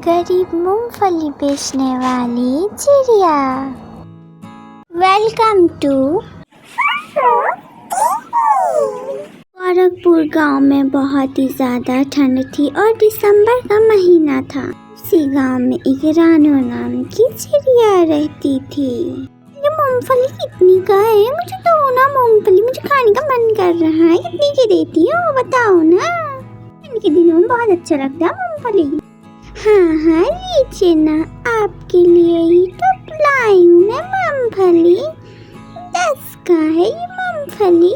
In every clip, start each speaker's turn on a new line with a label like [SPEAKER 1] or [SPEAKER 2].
[SPEAKER 1] गरीब मूंगफली बेचने वाली चिड़िया। वेलकम टू गोरखपुर गांव में बहुत ही ज़्यादा ठंड थी और दिसंबर का महीना था। उसी गांव में एक रानो नाम की चिड़िया रहती थी। ये मूंगफली कितनी का है? मुझे दो ना मूंगफली, मुझे खाने का मन कर रहा है। कितनी की देती हो बताओ ना। ठंड के दिनों में बहुत अच्छा लगता है मूंगफली। हाँ लीजिए ना, आपके लिए ही तो लाई हूँ मैं मूंगफली। 10 का है ये मूंगफली।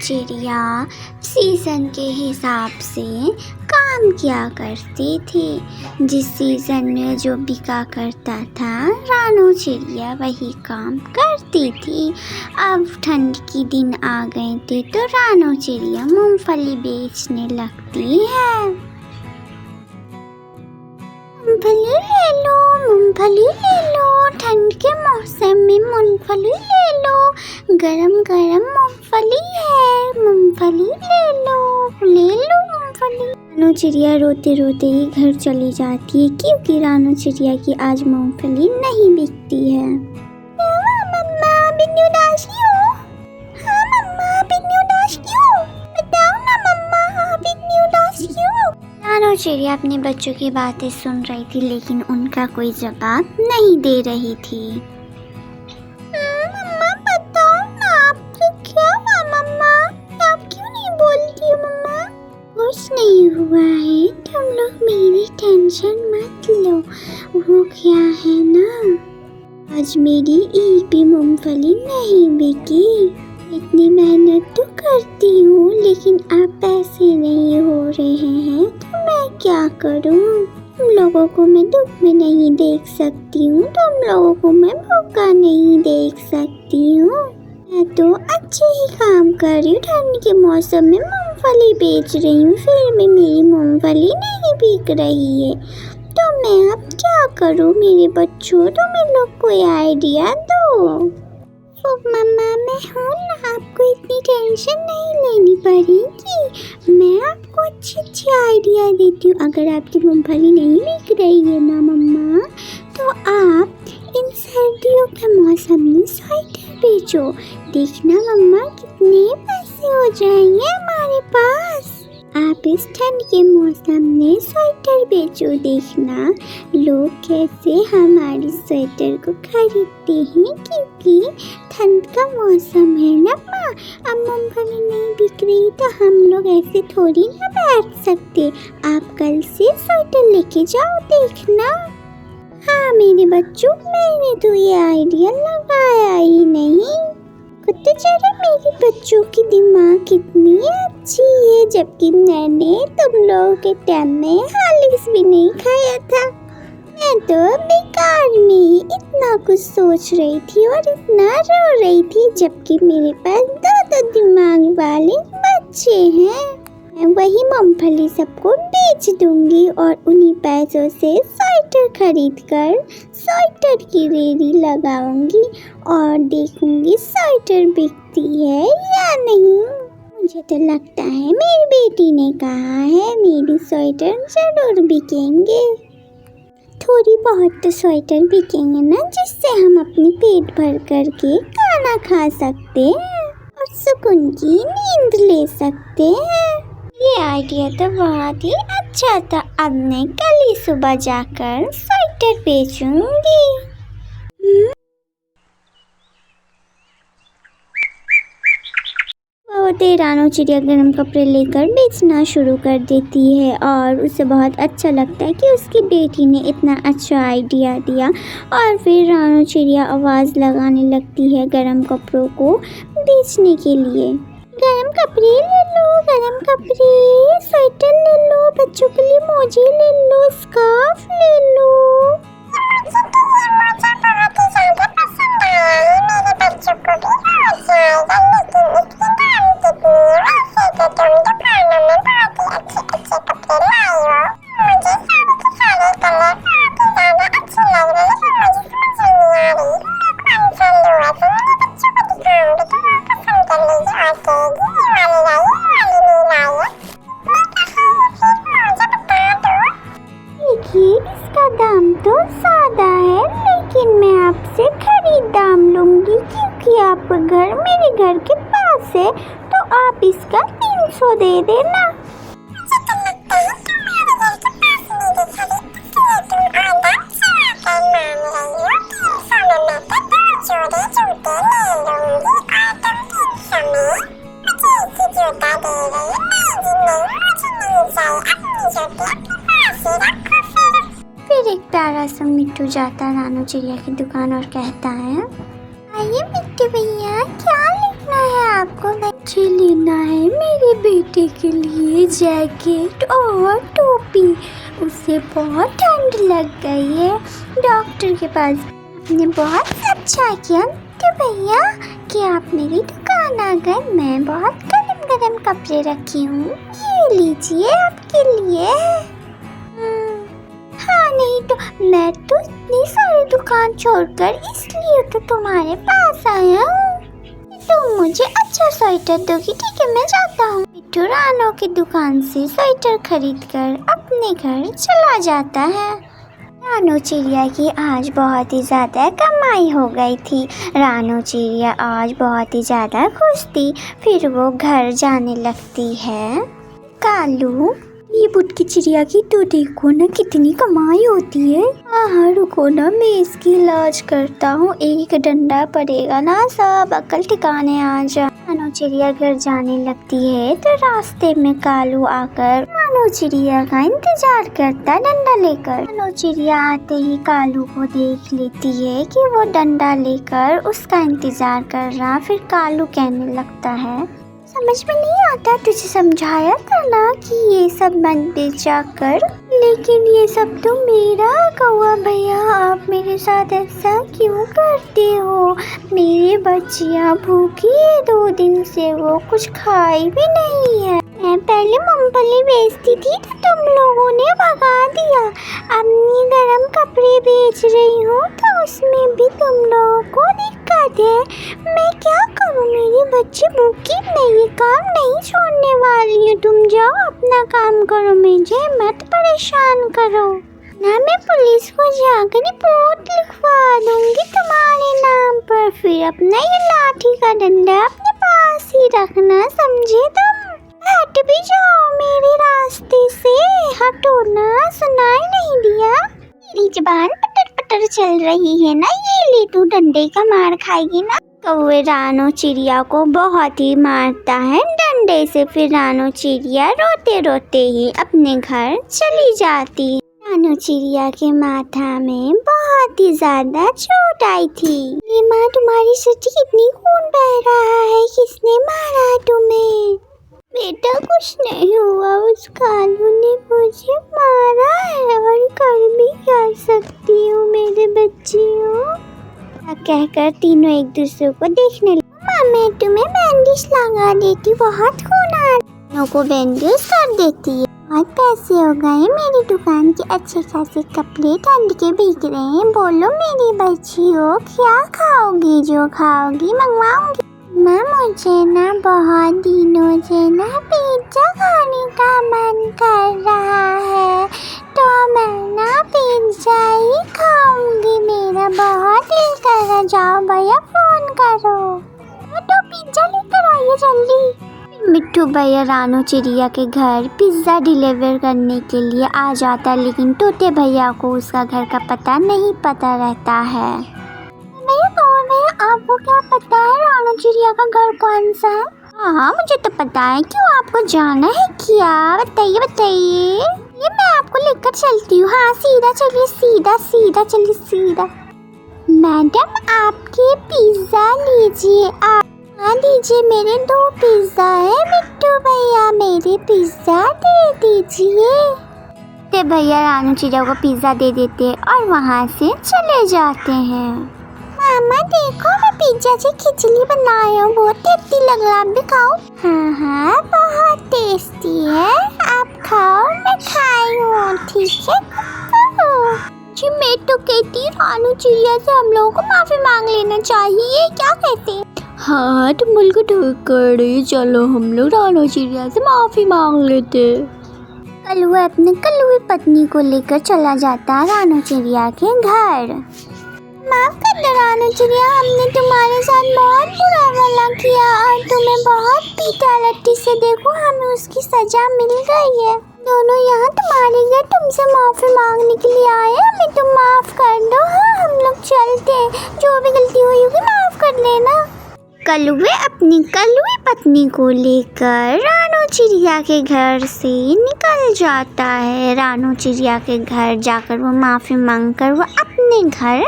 [SPEAKER 1] चिड़िया सीजन के हिसाब से काम किया करती थी। जिस सीजन में जो बिका करता था रानो चिड़िया वही काम करती थी। अब ठंड के दिन आ गए थे तो रानो चिड़िया मूंगफली बेचने लगती है। मूंगफली ले लो, ठंड के मौसम में मूंगफली ले लो। गरम गरम मूंगफली है, मूंगफली ले लो मूंगफली। रानो चिड़िया रोते रोते ही घर चली जाती है क्योंकि रानो चिड़िया की आज मूंगफली नहीं बिकती है। मम्मा बिन्नी उदास क्यों? हाँ मम्मा बिन्नी उदास क्यों? बताओ ना मम्मा बिन्नी उदास क्यों? रानो चिड़िया अपने बच्चों की बातें सुन रही थी लेकिन उनका कोई जवाब नहीं दे रही थी। मम्मा बताओ ना, आपको क्या हुआ मम्मा? आप क्यों नहीं बोलती हो मम्मा? कुछ नहीं हुआ है, तुम लोग मेरी टेंशन मत लो। वो क्या है ना, आज मेरी एक भी मूंगफली नहीं बिकी। इतनी मेहनत तो करती हूँ लेकिन अब पैसे नहीं हो रहे हैं तो मैं क्या करूँ? तुम लोगों को मैं दुख में नहीं देख सकती हूँ, तुम लोगों को मैं भूखा नहीं देख सकती हूँ। मैं तो अच्छे ही काम कर रही हूँ, ठंड के मौसम में मूंगफली बेच रही हूँ, फिर भी मेरी मूंगफली नहीं बिक रही है। तो मैं अब क्या करूँ मेरे बच्चों? तुम लोग कोई आइडिया दो। मम्मा मैं हूँ ना, आपको इतनी टेंशन नहीं लेनी पड़ेगी। मैं आपको अच्छी आइडिया देती हूँ। अगर आपकी मूंगफली नहीं बिक रही है ना मम्मा, तो आप इन सर्दियों के मौसम में स्वेटर बेचो। देखना मम्मा कितने पैसे हो जाएंगे हमारे पास। आप इस ठंड के मौसम में स्वेटर बेचो, देखना लोग कैसे हमारी स्वेटर को खरीदते हैं क्योंकि ठंड का मौसम है ना माँ। अब मूंगफली नहीं बिक रही तो हम लोग ऐसे थोड़ी ना बैठ सकते। आप कल से स्वेटर लेके जाओ, देखना। हाँ मेरे बच्चों, मैंने तो ये आइडिया लगाया ही नहीं। कुत्ते चढ़े, मेरे बच्चों की दिमाग कितनी अच्छी है, जबकि मैंने तुम लोगों के टाइम में हॉर्लिक्स भी नहीं खाया था। मैं तो बेकार में ही इतना कुछ सोच रही थी और इतना रो रही थी, जबकि मेरे पास दो दिमाग वाले बच्चे हैं। मैं वही मूंगफली सबको बेच दूंगी और उन्हीं पैसों से स्वेटर खरीद कर स्वेटर की रेडी लगाऊंगी और देखूंगी स्वेटर बिकती है या नहीं। मुझे तो लगता है मेरी बेटी ने कहा है मेरी स्वेटर जरूर बिकेंगे। थोड़ी बहुत तो स्वेटर बिकेंगे ना, जिससे हम अपनी पेट भर करके खाना खा सकते हैं और सुकून की नींद ले सकते हैं। ये आइडिया तो बहुत ही अच्छा था। अब मैं कल ही सुबह जाकर स्वेटर बेचूंगी। रानो चिड़िया गरम कपड़े लेकर बेचना शुरू कर देती है और उसे बहुत अच्छा लगता है कि उसकी बेटी ने इतना अच्छा आइडिया दिया। और फिर रानो चिड़िया आवाज़ लगाने लगती है गरम कपड़ों को बेचने के लिए। गरम कपड़े ले लो, गरम कपड़े, स्वेटर ले लो, बच्चों के लिए मोजे ले लो, स्कार्फ ले लो। मुझे तो ये मोजा बहुत ही ज़्यादा पसंद आया है, मेरे बच्चों को भी बहुत आएगा, लेकिन इसकी दाम कितनी है? वैसे तो तुम दुकानों में बहुत ही अच्छे कपड़े लाई हो। मुझे सारे के सारे कलर बहुत ही ज़्यादा अच्छे लग रहे हैं, मुझे समझ नहीं आ रही मैं कौन सा लूँ। ऐसे मेरे बच्चों को दिखाऊंगी तो वो पसंद कर लेगी आके। ये वाली लाई, ये वाली नहीं लाई है। मैं कहाँ है फिर? मुझे बता दो। इसका दाम तो ज़्यादा है, लेकिन मैं आपसे खरीद दाम लूँगी क्योंकि आपका घर मेरे घर के पास है, तो आप इसका 300 दे देना। फिर एक प्यारा सा मिट्टू जाता रानू चिड़िया की दुकान और कहता है, आइए मिट्टू भैया, क्या लेना है आपको? मुझे लेना है मेरे बेटे के लिए जैकेट और टोपी, उसे बहुत ठंड लग गई है, डॉक्टर के पास। आपने बहुत अच्छा किया मिट्टू भैया कि आप मेरी दुकान आ गए, मैं बहुत गरम गरम कपड़े रखी हूँ, ये लीजिए आपके लिए। हाँ नहीं तो मैं तो इतनी सारी दुकान छोड़कर इसलिए तो तुम्हारे पास आया हूँ, तुम मुझे अच्छा स्वेटर दोगी? ठीक है, मैं जाता हूँ। मिट्टू रानू की दुकान से स्वेटर खरीदकर अपने घर चला जाता है। रानू चिड़िया की आज बहुत ही ज़्यादा कमाई हो गई थी। रानू चिड़िया आज बहुत ही ज़्यादा खुश थी। फिर वो घर जाने लगती है। कालू, ये बुटकी चिड़िया की तो देखो ना कितनी कमाई होती है। हाँ रुको ना, मैं इसकी इलाज करता हूँ, एक डंडा पड़ेगा ना, सब अकल ठिकाने आ जा। रानू चिड़िया घर जाने लगती है तो रास्ते में कालू आकर रानू चिड़िया का इंतजार करता डंडा लेकर। रानू चिड़िया आते ही कालू को देख लेती है कि वो डंडा लेकर उसका इंतजार कर रहा। फिर कालू कहने लगता है, समझ में नहीं आता, तुझे समझाया था ना कि ये सब मत बेचा कर, लेकिन ये सब तो मेरा कौवा भैया, आप मेरे साथ ऐसा क्यों करते हो? मेरी बच्चियाँ भूखी है 2 दिन से, वो कुछ खाई भी नहीं है। मैं पहले मूंगफली बेचती थी तो तुम लोगों ने भगा दिया, अब मैं गरम कपड़े बेच रही हूँ तो उसमें भी तुम लोगों को दिक्कत है। मैं क्या करूँ, मेरी बच्ची भूखी, मैं ये काम नहीं छोड़ने वाली हूँ। तुम जाओ अपना काम करो, मुझे मत परेशान करो ना। मैं पुलिस को जाकर रिपोर्ट लिखवा दूंगी तुम्हारे नाम पर। फिर अपना ये लाठी का डंडा अपने पास ही रखना, समझे तुम? हट भी जाओ मेरे रास्ते से, हटो ना, सुनाई नहीं दिया? मेरी जुबान पटर पटर चल रही है ना, ये ले तू डंडे का मार खाएगी ना। कौवे रानू चिड़िया को बहुत ही मारता है डंडे से। फिर रानू चिड़िया रोते रोते ही अपने घर चली जाती। रानू चिड़िया के माथा में बहुत ही ज्यादा चोट आई थी। ये माँ, तुम्हारी सर से कितनी खून बह रहा है, किसने मारा तुम्हें? बेटा कुछ नहीं हुआ, उस कालू ने मुझे मारा है, और कर भी क्या सकती हूँ मेरे बच्चियों। कहकर तीनों एक दूसरे को देखने लगे। माँ, मैं तुम्हें बैंडेज लगा देती, बहुत खून आ रहा, को बैंडेज कर देती है। बहुत पैसे हो गए, मेरी दुकान के अच्छे खासे कपड़े ठंड के बिक रहे हैं। बोलो मेरी बच्चियों, क्या खाओगी? जो खाओगी मंगवाऊंगी। माँ, मुझे ना बहुत दिनों से ना पिज्जा खाने का मन कर रहा है, तो मैं ना पिज्जा ही खाऊंगी, मेरा बहुत दिल कर रहा। जाओ भैया, फोन करो तो पिज्जा लेकर आइए जल्दी। मिट्टू भैया रानू चिड़िया के घर पिज्ज़ा डिलीवर करने के लिए आ जाता है, लेकिन तोते भैया को उसका घर का पता नहीं पता रहता है। भैया, आपको क्या पता है रानू चिड़िया का घर कौन सा है? हाँ, मुझे तो पता है, क्यों आपको जाना है क्या? बताइए बताइए। ये मैं आपको लेकर चलती हूँ। हाँ, सीधा चलिए, सीधा सीधा चलिए, सीधा। मैडम, आपके पिज्ज़ा लीजिए। हाँ दीजिए, मेरे 2 पिज्ज़ा है। मिट्टू भैया, मेरे पिज्ज़ा दे दीजिए। ते भैया रानू चिड़िया को पिज्ज़ा दे देते और वहाँ से चले जाते हैं। मामा देखो, मैं पिज्जा से खिचड़ी बनाई हूँ, बहुत टेस्टी लग रहा है, आप भी खाओ। हाँ, बहुत टेस्टी है, आप खाओ, मैं खाई हूँ, ठीक है? जी, मैं तो कहती रानू चिड़िया से हम लोगों को माफी मांग लेना चाहिए, क्या कहते हैं? हाँ, तुम बिल्कुल ठीक कर रही, चलो हम लोग रानू चिड़िया से माफी मांग लेते। कलुआ अपने कलुई पत्नी को लेकर चला जाता है रानू चिड़िया के घर। माफ करना रानू चिड़िया, हमने तुम्हारे साथ बहुत बुरा भला किया और तुम्हें बहुत पीटा लट्ठी से। देखो हमें उसकी सजा मिल गई है। दोनों यहाँ तुम्हारे घर तुमसे माफी मांगने के लिए आए, हमें तुम माफ कर दो। हाँ हम लोग चलते हैं, जो भी गलती हुई होगी माफ कर लेना। कलुए अपनी कलुई पत्नी को लेकर रानू चिड़िया के घर से निकल जाता है। रानू चिड़िया के घर जाकर वो माफ़ी मांगकर वो अपने घर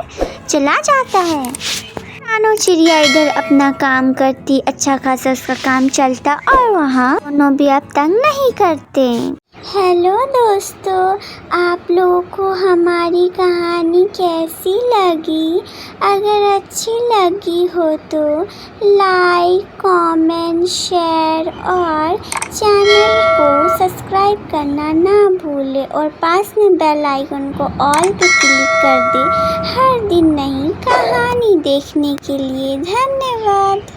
[SPEAKER 1] चला जाता है। रानू चिड़िया इधर अपना काम करती, अच्छा खासा उसका काम चलता और वहाँ दोनों भी अब तंग नहीं करते। हेलो दोस्तों, आप लोगों को हमारी कहानी कैसी लगी? अगर अच्छी लगी हो तो लाइक, कमेंट, शेयर और चैनल को सब्सक्राइब करना ना भूलें और पास में बेल आइकन को ऑल पे क्लिक कर दें हर दिन नई कहानी देखने के लिए। धन्यवाद।